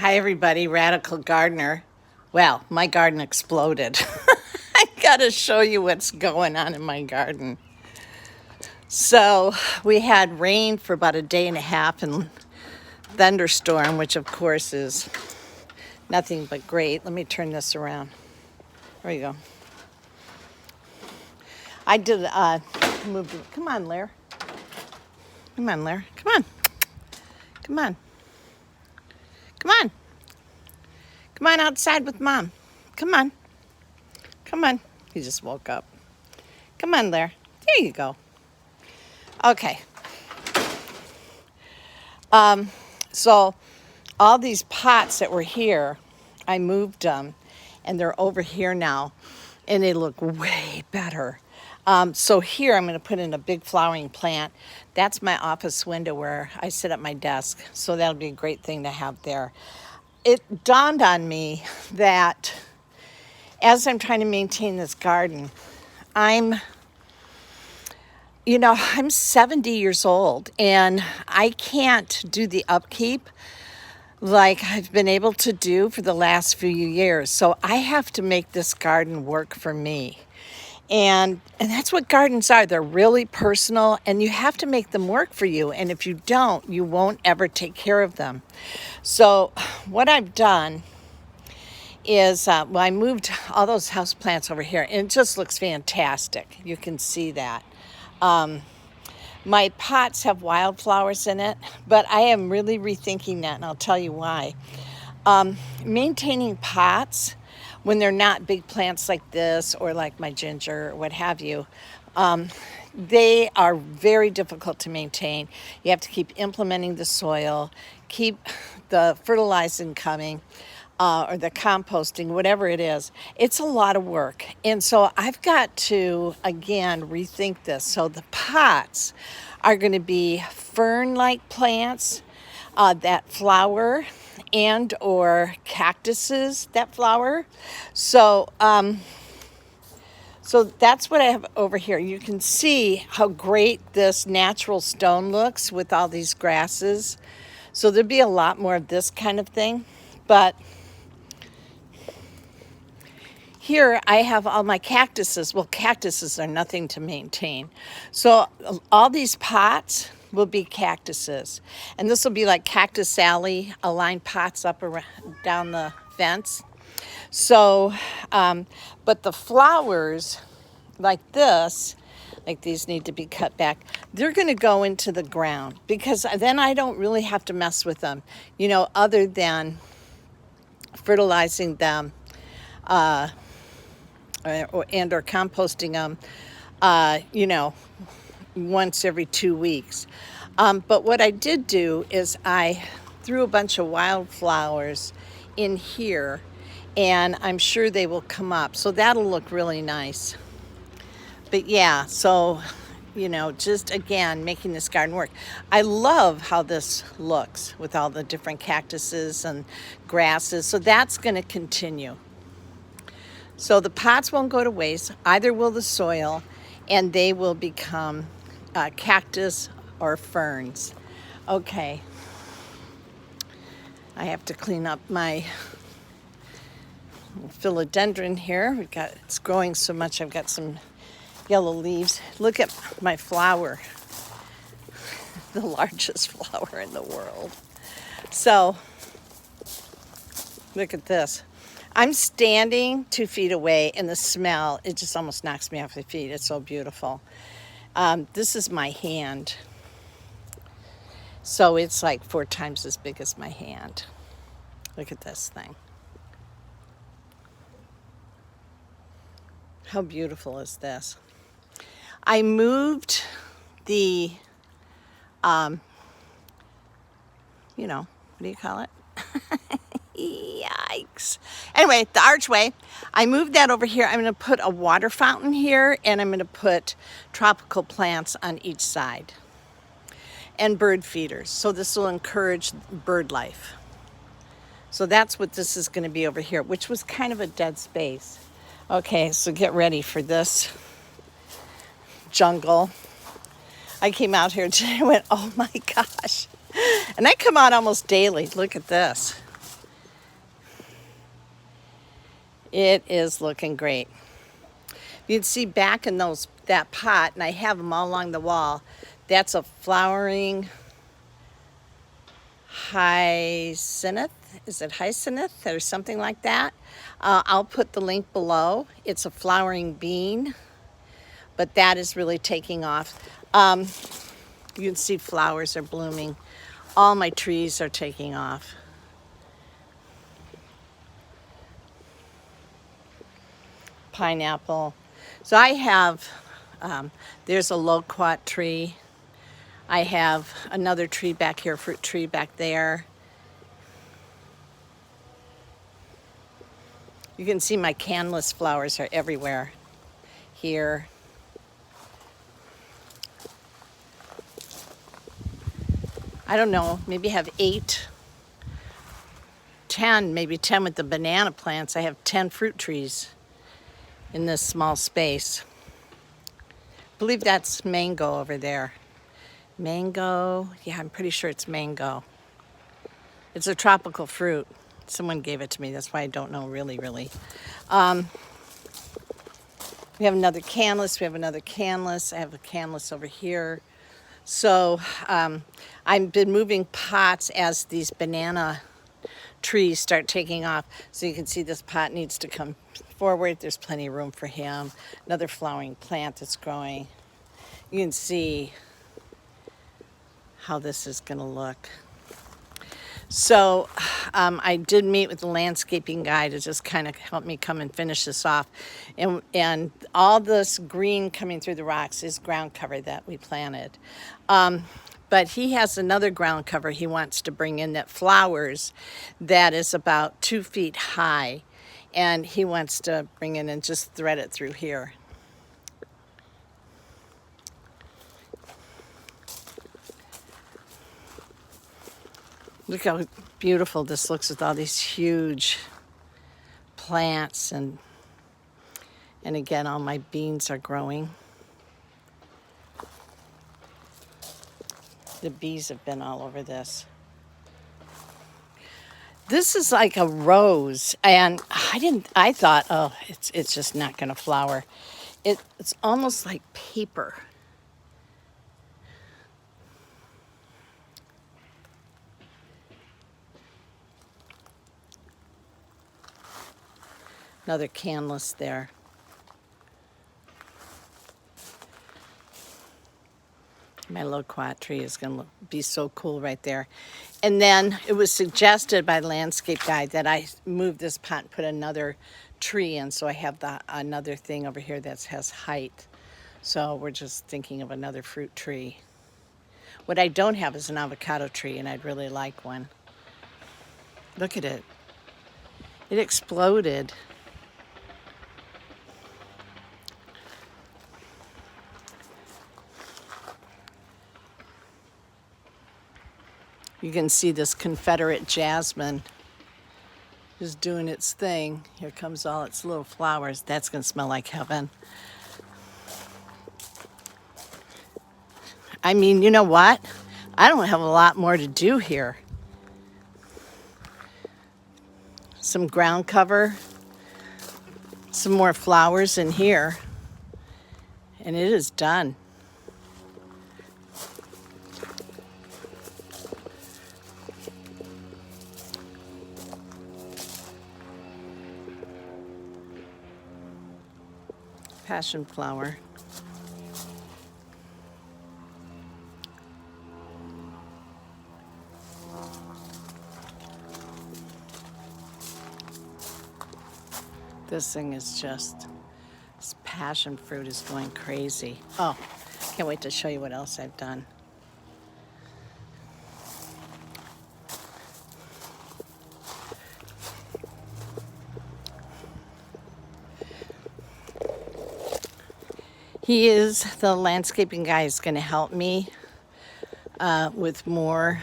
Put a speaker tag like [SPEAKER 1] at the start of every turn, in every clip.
[SPEAKER 1] Hi everybody, Radical Gardener. Well, my garden exploded. I gotta show you what's going on in my garden. So we had rain for about a day and a half and thunderstorm, which of course is nothing but great. Let me turn this around. There you go. I did moved. Come on, Lair. Come on, Lair. Come on. Come on. Come on. Come on outside with Mom. Come on. Come on. He just woke up. Come on, Lair. There you go. Okay. So all these pots that were here, I moved them, and they're over here now, and they look way better. So here I'm going to put in a big flowering plant. That's my office window where I sit at my desk, so that'll be a great thing to have there. It dawned on me that as I'm trying to maintain this garden, I'm 70 years old, and I can't do the upkeep like I've been able to do for the last few years. So I have to make this garden work for me. And that's what gardens are. They're really personal, and you have to make them work for you. And if you don't, you won't ever take care of them. So what I've done is, I moved all those house plants over here, and it just looks fantastic. You can see that. My pots have wildflowers in it, but I am really rethinking that, and I'll tell you why. Maintaining pots when they're not big plants like this or like my ginger or what have you, they are very difficult to maintain. You have to keep implementing the soil, keep the fertilizing coming, or the composting, whatever it is. It's a lot of work. And so I've got to, again, rethink this. So the pots are going to be fern-like plants that flower, and or cactuses that flower. So that's what I have over here. You can see how great this natural stone looks with all these grasses. So there'll be a lot more of this kind of thing. But here I have all my cactuses. Well, cactuses are nothing to maintain. So all these pots will be cactuses. And this will be like Cactus Alley, aligned pots up around, down the fence. So, but the flowers like this, like these need to be cut back, they're going to go into the ground, because then I don't really have to mess with them, other than fertilizing them or composting them, once every 2 weeks. But what I did do is I threw a bunch of wildflowers in here, and I'm sure they will come up. So that'll look really nice. But yeah, so, just again, making this garden work. I love how this looks with all the different cactuses and grasses. So that's going to continue. So the pots won't go to waste, either will the soil, and they will become cactus or ferns. Okay. I have to clean up my philodendron here. It's growing so much, I've got some yellow leaves. Look at my flower. The largest flower in the world. So, look at this. I'm standing 2 feet away, and the smell, it just almost knocks me off my feet. It's so beautiful. This is my hand. So it's like 4 times as big as my hand. Look at this thing. How beautiful is this? I moved the, what do you call it? Yikes. Anyway, the archway, I moved that over here. I'm going to put a water fountain here, and I'm going to put tropical plants on each side, and bird feeders. So this will encourage bird life. So that's what this is going to be over here, which was kind of a dead space. Okay, so get ready for this jungle. I came out here today and went, oh my gosh. And I come out almost daily. Look at this. It is looking great. You'd see back in that pot, and I have them all along the wall. That's a flowering hyacinth. Is it hyacinth or something like that? I'll put the link below. It's a flowering bean, but that is really taking off. You can see flowers are blooming. All my trees are taking off. Pineapple. So I have, there's a loquat tree. I have another tree back here, fruit tree back there. You can see my canvas flowers are everywhere. Here. I don't know, maybe have 8, 10, maybe 10 with the banana plants. I have 10 fruit trees in this small space. I believe that's mango over there. Mango, yeah, I'm pretty sure it's mango. It's a tropical fruit. Someone gave it to me, that's why I don't know really. We have another canvas, I have a canvas over here. So I've been moving pots as these banana trees start taking off. So you can see this pot needs to come forward. There's plenty of room for him. Another flowering plant that's growing. You can see how this is going to look. So I did meet with the landscaping guy to just kind of help me come and finish this off. And all this green coming through the rocks is ground cover that we planted. But he has another ground cover he wants to bring in that flowers that is about 2 feet high. And he wants to bring in and just thread it through here. Look how beautiful this looks with all these huge plants, and again, all my beans are growing. The bees have been all over this. This is like a rose, and I thought, oh, it's just not gonna flower. It's almost like paper. Another canvas there. My loquat tree is going to be so cool right there. And then it was suggested by the landscape guy that I move this pot and put another tree in. So I have another thing over here that has height. So we're just thinking of another fruit tree. What I don't have is an avocado tree, and I'd really like one. Look at it. It exploded. You can see this Confederate jasmine is doing its thing. Here comes all its little flowers. That's going to smell like heaven. I mean, you know what? I don't have a lot more to do here. Some ground cover, some more flowers in here, and it is done. Passion flower. This thing is just, this passion fruit is going crazy. Oh, can't wait to show you what else I've done. The landscaping guy is going to help me with more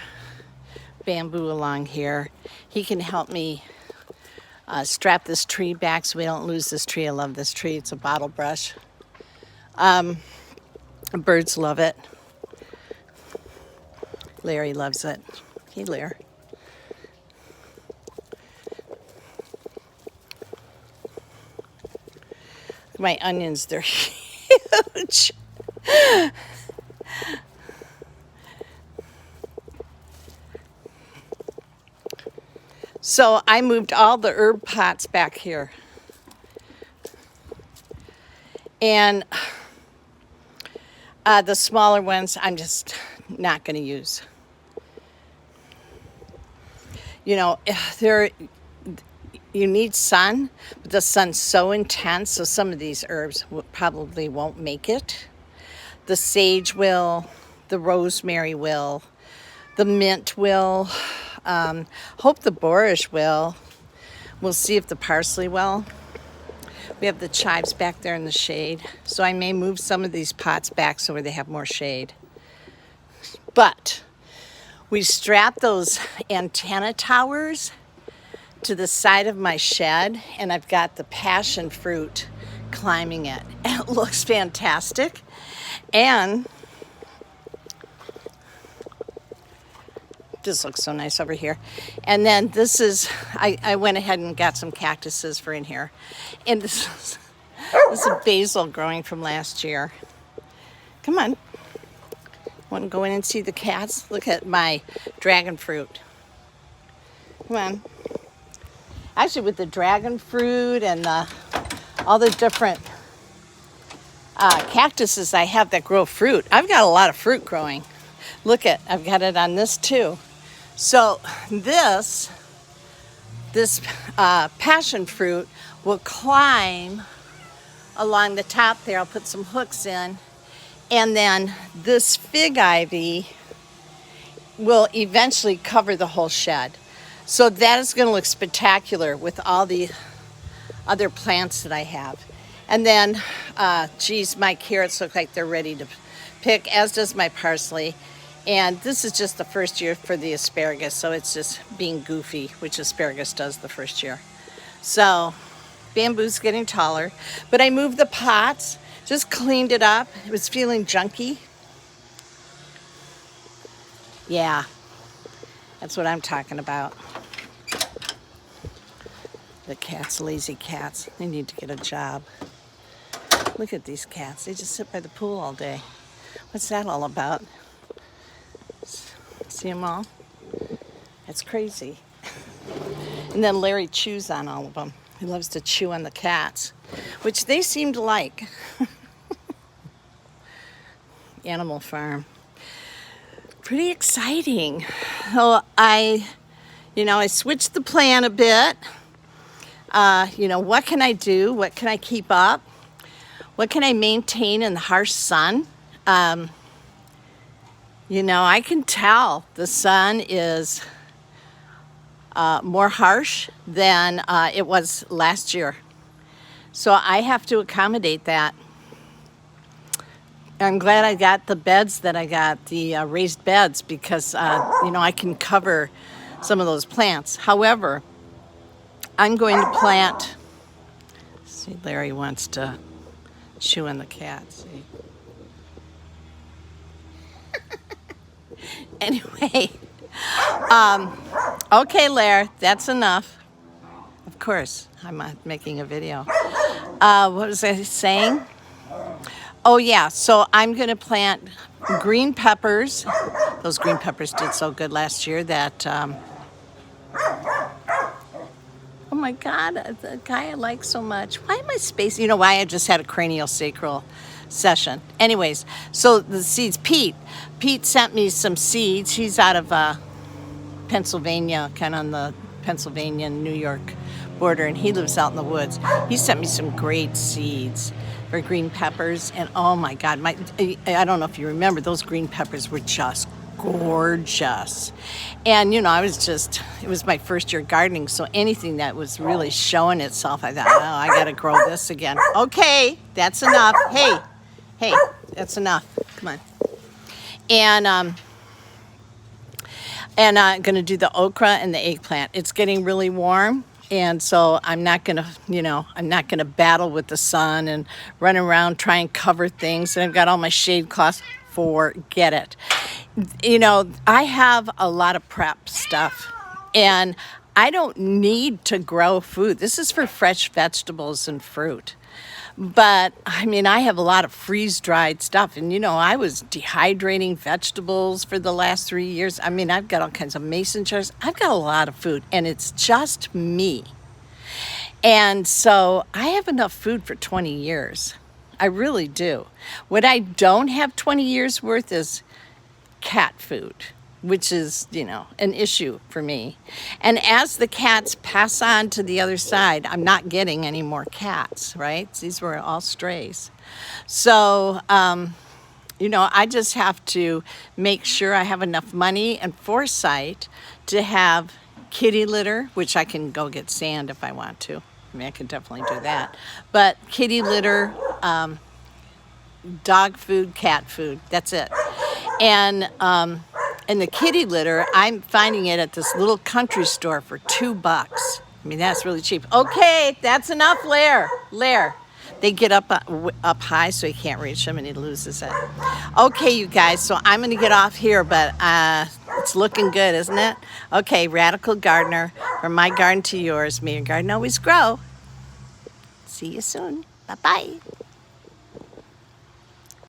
[SPEAKER 1] bamboo along here. He can help me strap this tree back so we don't lose this tree. I love this tree. It's a bottle brush. Birds love it. Larry loves it. Hey, Larry. My onions, they're huge. So I moved all the herb pots back here. And the smaller ones I'm just not going to use. You know, you need sun, but the sun's so intense, so some of these herbs probably won't make it. The sage will, the rosemary will, the mint will, hope the borage will. We'll see if the parsley will. We have the chives back there in the shade, so I may move some of these pots back so where they have more shade. But we strapped those antenna towers to the side of my shed, and I've got the passion fruit climbing it. And it looks fantastic. And this looks so nice over here. And then this is, I went ahead and got some cactuses for in here. And this is basil growing from last year. Come on. Want to go in and see the cats? Look at my dragon fruit. Come on. Actually, with the dragon fruit and all the different cactuses I have that grow fruit, I've got a lot of fruit growing. Look at, I've got it on this too. So this passion fruit will climb along the top there. I'll put some hooks in. And then this fig ivy will eventually cover the whole shed. So that is going to look spectacular with all the other plants that I have. And then, geez, my carrots look like they're ready to pick, as does my parsley. And this is just the first year for the asparagus, so it's just being goofy, which asparagus does the first year. So bamboo's getting taller, but I moved the pots. Just cleaned it up. It was feeling junky. Yeah, that's what I'm talking about. The cats, lazy cats, they need to get a job. Look at these cats. They just sit by the pool all day. What's that all about? See them all? That's crazy. And then Larry chews on all of them. He loves to chew on the cats, which they seem to like. Animal farm. Pretty exciting. So I switched the plan a bit. What can I do? What can I keep up? What can I maintain in the harsh sun? I can tell the sun is more harsh than it was last year. So I have to accommodate that. I'm glad I got the beds that I got, the raised beds, because, I can cover some of those plants. However, I'm going to plant, see, Larry wants to chew on the cat, see. Anyway, okay, Larry, that's enough. Of course, I'm making a video. What was I saying? Oh yeah, so I'm going to plant green peppers. Those green peppers did so good last year that, oh my God, the guy I like so much. Why am I spacing? You know why? I just had a craniosacral session. Anyways, so the seeds, Pete sent me some seeds. He's out of Pennsylvania, kind of on the Pennsylvania and New York border, and he lives out in the woods. He sent me some great seeds for green peppers, and oh my God, I don't know if you remember, those green peppers were just gorgeous. And it was my first year gardening, so anything that was really showing itself, I thought, oh, I gotta grow this again. Okay, that's enough. Hey, that's enough. Come on. And I'm gonna do the okra and the eggplant. It's getting really warm. And so I'm not gonna battle with the sun and run around try and cover things. And I've got all my shade cloths. Forget it. I have a lot of prep stuff, and I don't need to grow food. This is for fresh vegetables and fruit. But I mean, I have a lot of freeze-dried stuff. And, I was dehydrating vegetables for the last 3 years. I mean, I've got all kinds of mason jars. I've got a lot of food, and it's just me. And so I have enough food for 20 years. I really do. What I don't have 20 years worth is cat food, which is, an issue for me. And as the cats pass on to the other side, I'm not getting any more cats, right? These were all strays. So, I just have to make sure I have enough money and foresight to have kitty litter, which I can go get sand if I want to. I mean, I can definitely do that. But kitty litter, dog food, cat food, that's it. And the kitty litter, I'm finding it at this little country store for $2. I mean, that's really cheap. Okay, that's enough, Lair. They get up high so he can't reach them and he loses it. Okay, you guys, so I'm going to get off here, but it's looking good, isn't it? Okay, Radical Gardener, from my garden to yours, may your garden always grow. See you soon. Bye-bye.